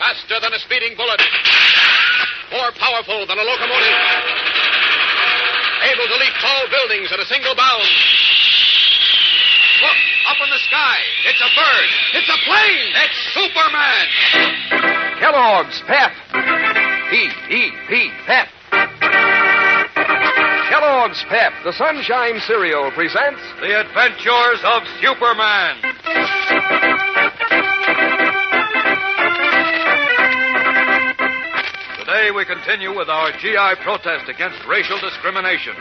Faster than a speeding bullet. More powerful than a locomotive. Able to leap tall buildings at a single bound. Look, up in the sky. It's a bird. It's a plane. It's Superman. Kellogg's Pep. P-E-P, Pep. Kellogg's Pep, the Sunshine Cereal, presents The Adventures of Superman. Today we continue with our GI protest against racial discrimination.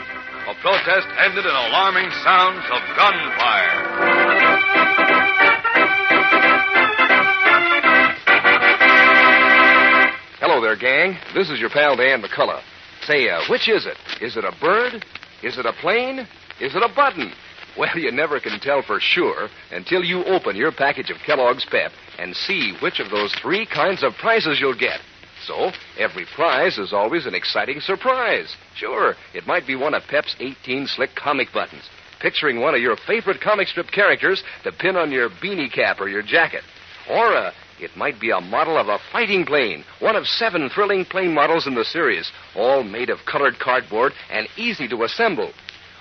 A protest ended in alarming sounds of gunfire. Hello there, gang. This is your pal Dan McCullough. Say, which is it? Is it a bird? Is it a plane? Is it a button? Well, you never can tell for sure until you open your package of Kellogg's Pep and see which of those three kinds of prizes you'll get. So, every prize is always an exciting surprise. Sure, it might be one of Pep's 18 slick comic buttons, picturing one of your favorite comic strip characters to pin on your beanie cap or your jacket. Or, it might be a model of a fighting plane, one of 7 thrilling plane models in the series, all made of colored cardboard and easy to assemble.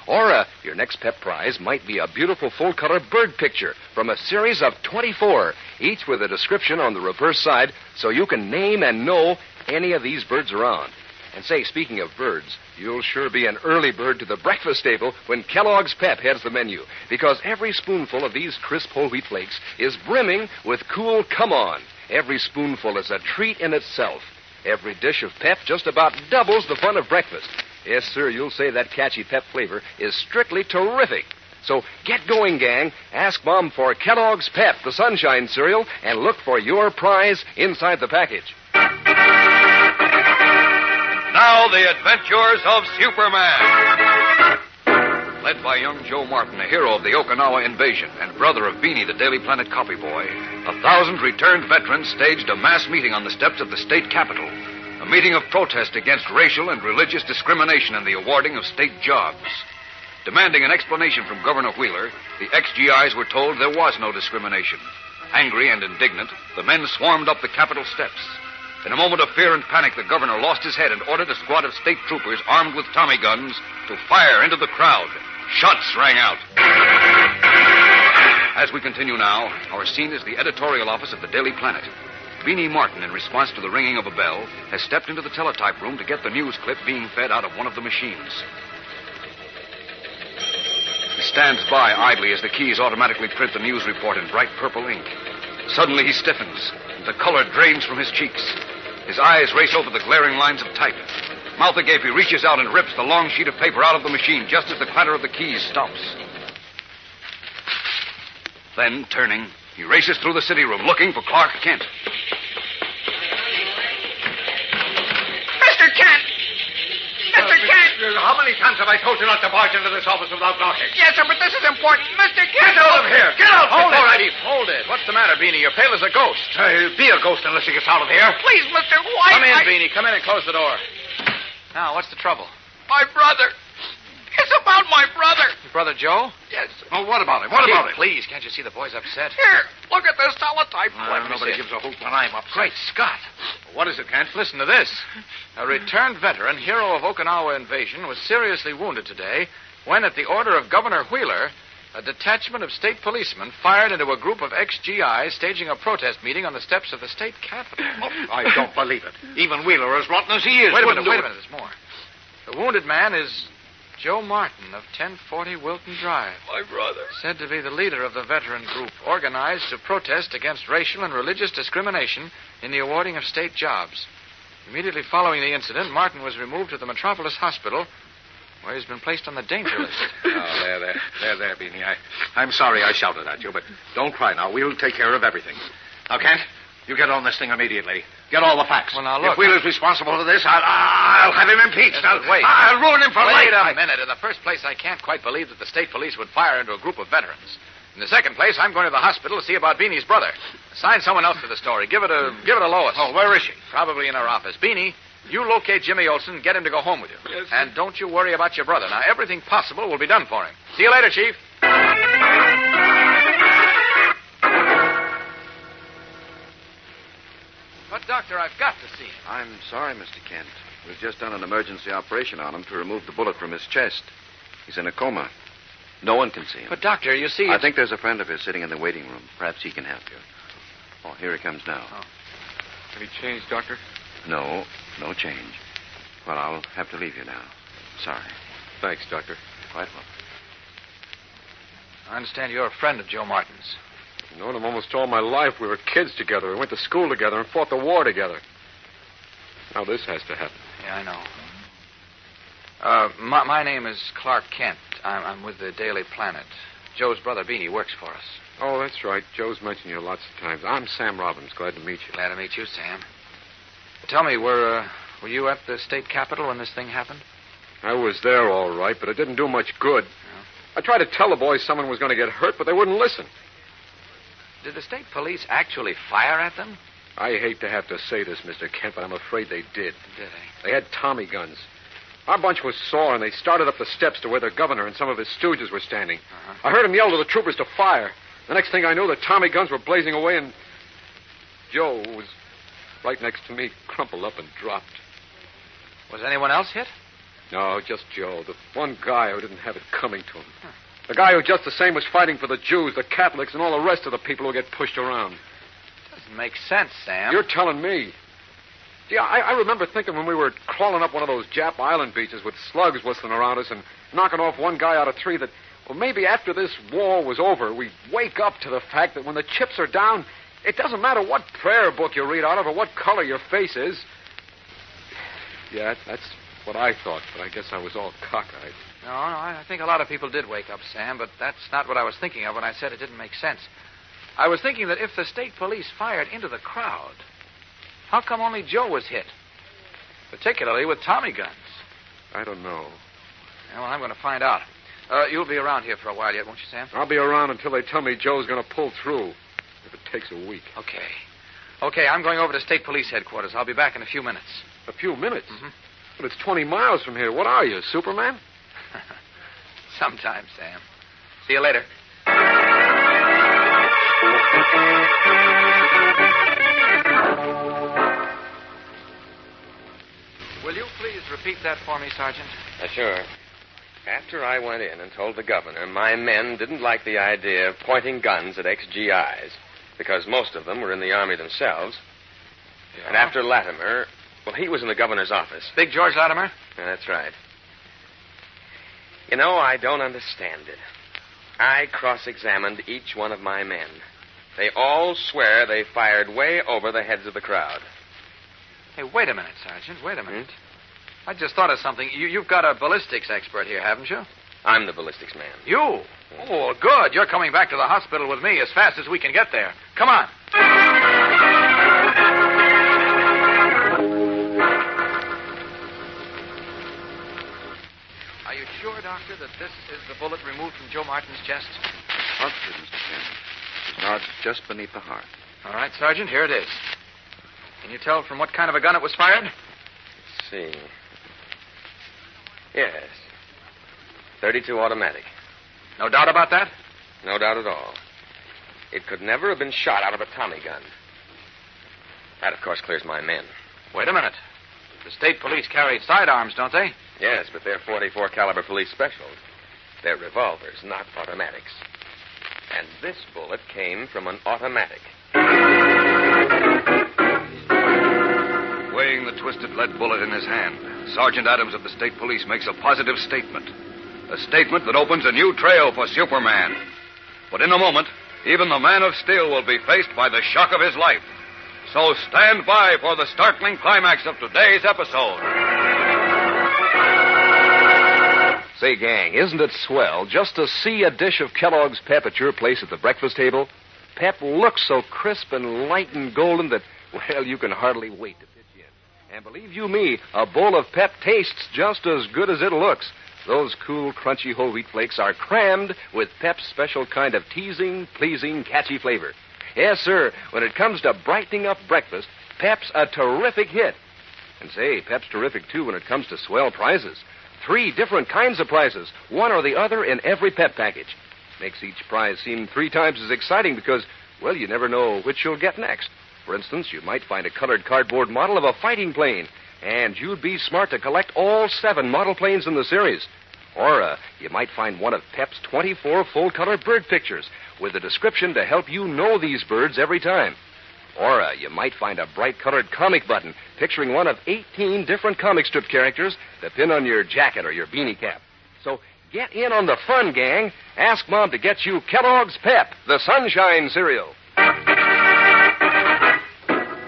Or, your next Pep prize might be a beautiful full-color bird picture from a series of 24, each with a description on the reverse side so you can name and know any of these birds around. And say, speaking of birds, you'll sure be an early bird to the breakfast table when Kellogg's Pep heads the menu, because every spoonful of these crisp whole wheat flakes is brimming with cool come-on. Every spoonful is a treat in itself. Every dish of Pep just about doubles the fun of breakfast. Yes, sir, you'll say that catchy Pep flavor is strictly terrific. So get going, gang. Ask Mom for Kellogg's Pep, the Sunshine Cereal, and look for your prize inside the package. Now, the adventures of Superman. Led by young Joe Martin, a hero of the Okinawa invasion, and brother of Beanie, the Daily Planet copy boy, 1,000 returned veterans staged a mass meeting on the steps of the state capitol. A meeting of protest against racial and religious discrimination in the awarding of state jobs. Demanding an explanation from Governor Wheeler, the ex-GIs were told there was no discrimination. Angry and indignant, the men swarmed up the Capitol steps. In a moment of fear and panic, the governor lost his head and ordered a squad of state troopers armed with Tommy guns to fire into the crowd. Shots rang out. As we continue now, our scene is the editorial office of the Daily Planet. Beanie Martin, in response to the ringing of a bell, has stepped into the teletype room to get the news clip being fed out of one of the machines. He stands by idly as the keys automatically print the news report in bright purple ink. Suddenly he stiffens, and the color drains from his cheeks. His eyes race over the glaring lines of type. Mouth agape, he reaches out and rips the long sheet of paper out of the machine just as the clatter of the keys stops. Then, turning, he races through the city room looking for Clark Kent. Mr. Kent! Mr. Kent! How many times have I told you not to barge into this office without knocking? Yes, sir, but this is important. Mr. Kent! Get out of here! Get out! Hold it, before I... Chief. Hold it. What's the matter, Beanie? You're pale as a ghost. He'll be a ghost unless he gets out of here. Please, Mr. White. Come in, Beanie. Come in and close the door. Now, what's the trouble? My brother. It's about my brother. Your brother Joe? Yes. Oh, what about him? What about him? Please, can't you see the boy's upset? Here, look at this teletype. Nobody gives a hoot when I'm upset. Great Scott. What is it, Kent? Listen to this. A returned veteran, hero of Okinawa invasion, was seriously wounded today when, at the order of Governor Wheeler, a detachment of state policemen fired into a group of ex-GIs staging a protest meeting on the steps of the state capitol. Oh, I don't believe it. Even Wheeler, as rotten as he is, Wait a wouldn't minute, do it. there's more. The wounded man is Joe Martin of 1040 Wilton Drive. My brother. Said to be the leader of the veteran group organized to protest against racial and religious discrimination in the awarding of state jobs. Immediately following the incident, Martin was removed to the Metropolis Hospital, where he's been placed on the danger list. Oh, there, Beanie. I'm sorry I shouted at you, but don't cry now. We'll take care of everything. Now, Kent, you get on this thing immediately. Get all the facts. Well, now, look. If Wheeler's responsible for this, I'll have him impeached. Wait. I'll ruin him for life. Wait a minute. In the first place, I can't quite believe that the state police would fire into a group of veterans. In the second place, I'm going to the hospital to see about Beanie's brother. Assign someone else to the story. Give it a Lois. Oh, where is she? Probably in her office. Beanie, you locate Jimmy Olsen and get him to go home with you. Yes, sir. And don't you worry about your brother. Now, everything possible will be done for him. See you later, Chief. But, Doctor, I've got to see him. I'm sorry, Mr. Kent. We've just done an emergency operation on him to remove the bullet from his chest. He's in a coma. No one can see him. But, Doctor, you see... I think there's a friend of his sitting in the waiting room. Perhaps he can help you. Oh, here he comes now. Oh. Any change, Doctor? No change. Well, I'll have to leave you now. Sorry. Thanks, Doctor. Quite welcome. I understand you're a friend of Joe Martin's. I've known him almost all my life. We were kids together. We went to school together and fought the war together. Now this has to happen. Yeah, I know. My name is Clark Kent. I'm with the Daily Planet. Joe's brother, Beanie, works for us. Oh, that's right. Joe's mentioned you lots of times. I'm Sam Robbins. Glad to meet you. Glad to meet you, Sam. Tell me, were you at the state capitol when this thing happened? I was there all right, but it didn't do much good. No. I tried to tell the boys someone was going to get hurt, but they wouldn't listen. Did the state police actually fire at them? I hate to have to say this, Mr. Kent, but I'm afraid they did. Did they? They had Tommy guns. Our bunch was sore, and they started up the steps to where the governor and some of his stooges were standing. Uh-huh. I heard him yell to the troopers to fire. The next thing I knew, the Tommy guns were blazing away, and Joe was right next to me, crumpled up and dropped. Was anyone else hit? No, just Joe, the one guy who didn't have it coming to him. Huh. The guy who just the same was fighting for the Jews, the Catholics, and all the rest of the people who get pushed around. Doesn't make sense, Sam. You're telling me. Gee, I remember thinking when we were crawling up one of those Jap Island beaches with slugs whistling around us and knocking off one guy out of three that, well, maybe after this war was over, we'd wake up to the fact that when the chips are down, it doesn't matter what prayer book you read out of or what color your face is. Yeah, that's what I thought, but I guess I was all cockeyed. No, I think a lot of people did wake up, Sam, but that's not what I was thinking of when I said it didn't make sense. I was thinking that if the state police fired into the crowd, how come only Joe was hit? Particularly with Tommy guns. I don't know. Yeah, well, I'm going to find out. You'll be around here for a while yet, won't you, Sam? I'll be around until they tell me Joe's going to pull through. If it takes a week. Okay, I'm going over to state police headquarters. I'll be back in a few minutes. A few minutes? Mm-hmm. But it's 20 miles from here. What are you, Superman? Sometime, Sam. See you later. Will you please repeat that for me, Sergeant? Sure. After I went in and told the governor my men didn't like the idea of pointing guns at ex-GIs because most of them were in the Army themselves. Yeah. And after Latimer, well, he was in the governor's office. Big George Latimer? Yeah, that's right. You know, I don't understand it. I cross-examined each one of my men. They all swear they fired way over the heads of the crowd. Hey, wait a minute, Sergeant. Wait a minute. I just thought of something. You've got a ballistics expert here, haven't you? I'm the ballistics man. You? Oh, good. You're coming back to the hospital with me as fast as we can get there. Come on. Are you sure, Doctor, that this is the bullet removed from Joe Martin's chest? Positive, Mr. Kent. It's not just beneath the heart. All right, Sergeant, here it is. Can you tell from what kind of a gun it was fired? Let's see. Yes. 32 automatic. No doubt about that? No doubt at all. It could never have been shot out of a Tommy gun. That, of course, clears my men. Wait a minute. The state police carry sidearms, don't they? Yes, but they're .44 caliber police specials. They're revolvers, not automatics. And this bullet came from an automatic. Weighing the twisted lead bullet in his hand, Sergeant Adams of the state police makes a positive statement. A statement that opens a new trail for Superman. But in a moment, even the Man of Steel will be faced by the shock of his life. So stand by for the startling climax of today's episode. Say, gang, isn't it swell just to see a dish of Kellogg's Pep at your place at the breakfast table? Pep looks so crisp and light and golden that, well, you can hardly wait to pitch in. And believe you me, a bowl of Pep tastes just as good as it looks. Those cool, crunchy whole wheat flakes are crammed with Pep's special kind of teasing, pleasing, catchy flavor. Yes, sir, when it comes to brightening up breakfast, Pep's a terrific hit. And say, Pep's terrific, too, when it comes to swell prizes. 3 different kinds of prizes, one or the other in every Pep package. Makes each prize seem 3 times as exciting because, well, you never know which you'll get next. For instance, you might find a colored cardboard model of a fighting plane, and you'd be smart to collect all 7 model planes in the series. Or you might find one of Pep's 24 full-color bird pictures with a description to help you know these birds every time. Or you might find a bright-colored comic button picturing one of 18 different comic strip characters to pin on your jacket or your beanie cap. So get in on the fun, gang. Ask Mom to get you Kellogg's Pep, the Sunshine cereal.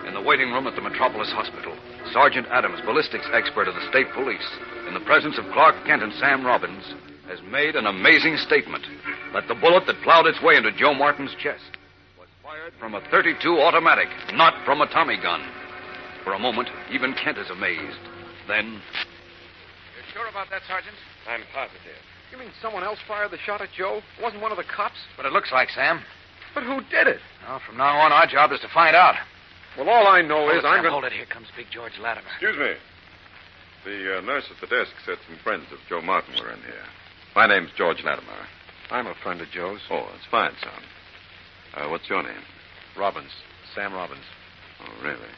In the waiting room at the Metropolis Hospital, Sergeant Adams, ballistics expert of the state police, in the presence of Clark Kent and Sam Robbins, has made an amazing statement that the bullet that plowed its way into Joe Martin's chest was fired from a .32 automatic, not from a Tommy gun. For a moment, even Kent is amazed. Then... You're sure about that, Sergeant? I'm positive. You mean someone else fired the shot at Joe? It wasn't one of the cops? But it looks like, Sam. But who did it? Well, from now on, our job is to find out. Well, all I know is I'm going to... Hold it. Here comes Big George Latimer. Excuse me. The nurse at the desk said some friends of Joe Martin were in here. My name's George Latimer. I'm a friend of Joe's. Oh, that's fine, son. What's your name? Robbins. Sam Robbins. Oh, really?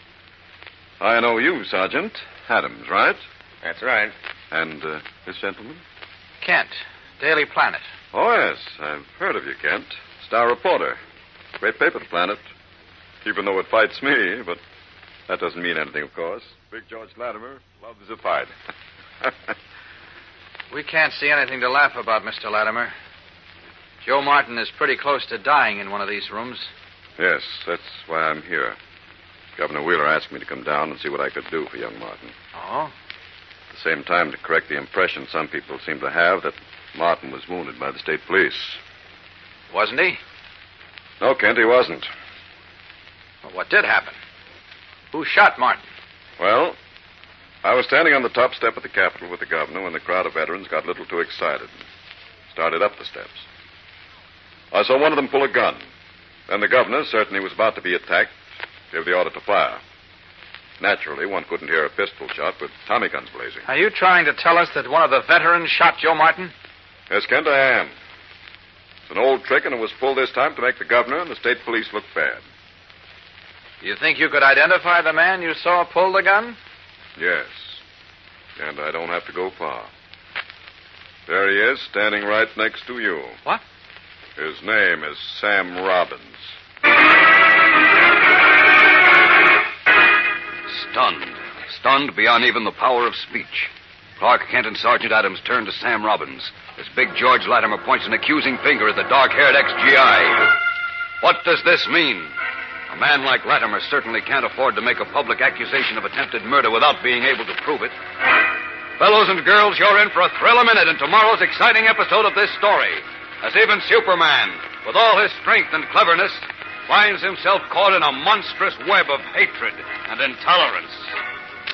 I know you, Sergeant. Adams, right? That's right. And this gentleman? Kent, Daily Planet. Oh, yes. I've heard of you, Kent. Star reporter. Great paper, the Planet. Even though it fights me, but that doesn't mean anything, of course. Big George Latimer loves a fight. We can't see anything to laugh about, Mr. Latimer. Joe Martin is pretty close to dying in one of these rooms. Yes, that's why I'm here. Governor Wheeler asked me to come down and see what I could do for young Martin. Oh? At the same time, to correct the impression some people seem to have that Martin was wounded by the state police. Wasn't he? No, Kent, he wasn't. Well, what did happen? Who shot Martin? Well, I was standing on the top step of the Capitol with the governor when the crowd of veterans got a little too excited and started up the steps. I saw one of them pull a gun. Then the governor, certain he was about to be attacked, gave the order to fire. Naturally, one couldn't hear a pistol shot with Tommy guns blazing. Are you trying to tell us that one of the veterans shot Joe Martin? Yes, Kent, I am. It's an old trick, and it was pulled this time to make the governor and the state police look bad. You think you could identify the man you saw pull the gun? Yes. And I don't have to go far. There he is, standing right next to you. What? His name is Sam Robbins. Stunned beyond even the power of speech, Clark Kent and Sergeant Adams turned to Sam Robbins as Big George Latimer points an accusing finger at the dark-haired ex-GI. What does this mean? A man like Latimer certainly can't afford to make a public accusation of attempted murder without being able to prove it. Fellows and girls, you're in for a thrill a minute in tomorrow's exciting episode of this story, as even Superman, with all his strength and cleverness, finds himself caught in a monstrous web of hatred and intolerance.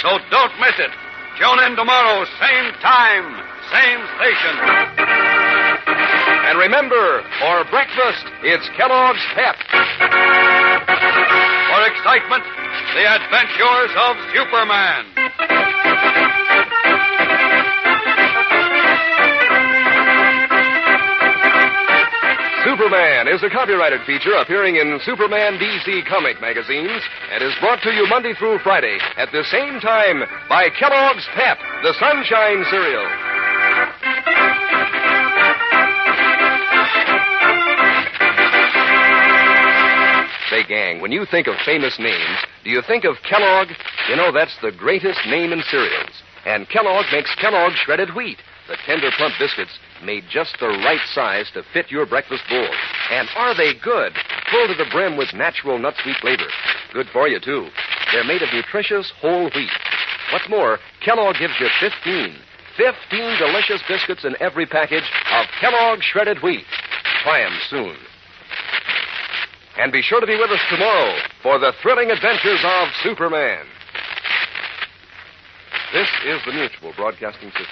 So don't miss it. Tune in tomorrow, same time, same station. And remember, for breakfast, it's Kellogg's Pep. For excitement, the adventures of Superman. Superman is a copyrighted feature appearing in Superman DC comic magazines and is brought to you Monday through Friday at the same time by Kellogg's Pep, the Sunshine cereal. Say, gang, when you think of famous names, do you think of Kellogg? You know, that's the greatest name in cereals. And Kellogg makes Kellogg shredded wheat, the tender, plump biscuits made just the right size to fit your breakfast bowl. And are they good? Full to the brim with natural nut sweet flavor. Good for you, too. They're made of nutritious whole wheat. What's more, Kellogg gives you 15 delicious biscuits in every package of Kellogg shredded wheat. Try 'em soon. And be sure to be with us tomorrow for the thrilling adventures of Superman. This is the Mutual Broadcasting System.